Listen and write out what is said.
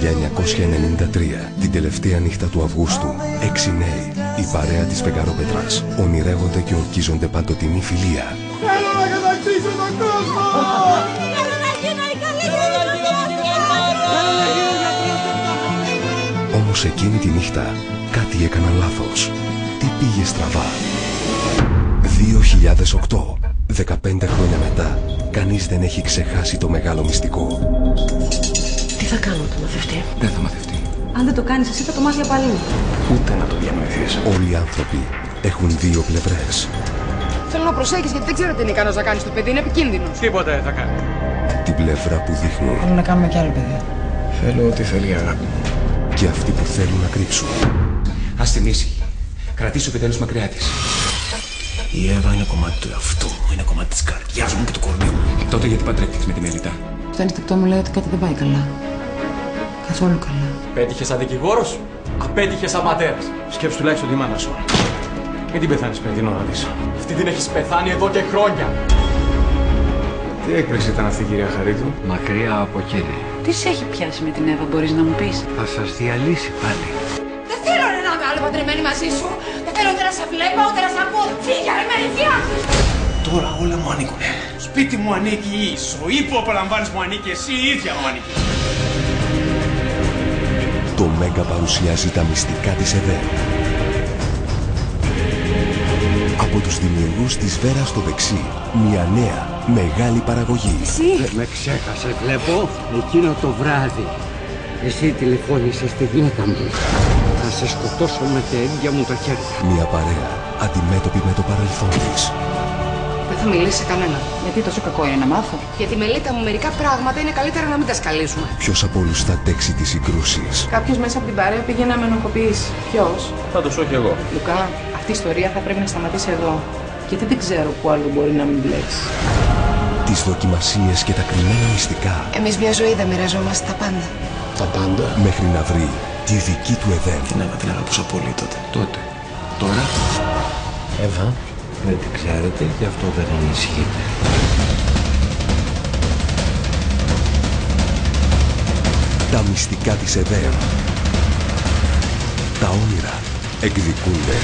1993, την τελευταία νύχτα του Αυγούστου, 6 νέοι, η παρέα της Φεγγαρόπετρας, ονειρεύονται και ορκίζονται παντοτινή φιλία. Θέλω να κατακτήσω τον κόσμο! Θέλω να γίνω η καλύτερη Όμως εκείνη τη νύχτα κάτι έκαναν λάθος. Τι πήγε στραβά? 2008, 15 χρόνια μετά, κανείς δεν έχει ξεχάσει το μεγάλο μυστικό. Τι θα κάνω να το μαθευτεί? Δεν θα μαθευτεί. Αν δεν το κάνεις εσύ θα το μάθει απαλή. Ούτε να το διανοηθείς. Όλοι οι άνθρωποι έχουν δύο πλευρές. Θέλω να προσέχεις γιατί δεν ξέρω τι είναι ικανός να κάνεις το παιδί, είναι επικίνδυνος. Τίποτα δεν θα κάνει. Την πλευρά που δείχνουν Θέλω να κάνουμε κι άλλο παιδί. Θέλω ό,τι θέλει η αγάπη μου. και αυτοί που θέλουν να κρύψουν. Ας την ήσυχη. Κρατήσω επιτέλους μακριά της. Η Εύα είναι κομμάτι του εαυτού μου, είναι κομμάτι της καρδιάς μου και του κορμιού μου. Τότε γιατί παντρεύτηκες με τη Μελίτα? Το ένστικτό μου λέει ότι κάτι δεν πάει καλά. Καθόλου καλά. Πέτυχες σαν δικηγόρος, απέτυχες σαν πατέρας. Σκέψου τουλάχιστον τη μάνα σου. Μην την πεθάνεις πριν την ώρα της. Αυτή την έχεις πεθάνει εδώ και χρόνια. Τι έκπληξη ήταν αυτή, κυρία Χαρίτου? Μακριά από εκείνη. Τι σε έχει πιάσει με την Εύα, μπορείς να μου πεις? Θα σας διαλύσει πάλι. Δεν θέλω να είμαι άλλο παντρεμένη μαζί σου. Δεν θέλω ούτε να σε βλέπω, ούτε να σε ακούω. Φύγε ρε μερικιά! Τώρα όλα μου ανήκουνε. Σπίτι μου ανήκει η ζωή που απολαμβάνεις μου ανήκει, εσύ η ίδια μου ανήκει. Το Μέγκα παρουσιάζει τα μυστικά της ΕΔΕ. Από τους δημιουργούς της Βέρα στο δεξί, μια νέα, μεγάλη παραγωγή. Με ξέχασε, βλέπω. Εκείνο το βράδυ. Εσύ τηλεφώνησες στη γυναίκα μου. Θα σε σκοτώσω με τα ίδια μου τα χέρια. Μια παρέα αντιμέτωπη με το παρελθόν της. Δεν θα μιλήσει σε κανένα. Γιατί τόσο κακό είναι να μάθω? Γιατί Μελίτα μου μερικά πράγματα είναι καλύτερα να μην τα σκαλίσουμε. Ποιος από όλους θα αντέξει τις συγκρούσεις? Κάποιος μέσα από την παρέα πήγε να με ενοχοποιήσει. Ποιος? Θα το σου κι εγώ. Λουκά, αυτή η ιστορία θα πρέπει να σταματήσει εδώ. Γιατί δεν ξέρω που άλλο μπορεί να μην μπλέξει. Τις δοκιμασίες και τα κρυμμένα μυστικά. Εμείς μια ζωή δεν μοιραζόμαστε τα πάντα. Τα πάντα. Μέχρι να βρει τη δική του ΕΔΕ. Την Εύα την αγαπούσα πολύ τότε. Τότε. Τώρα. Εύα, δεν την ξέρετε, γι' αυτό δεν ενισχύετε. Τα μυστικά της ΕΔΕ. Τα όνειρα εκδικούνται.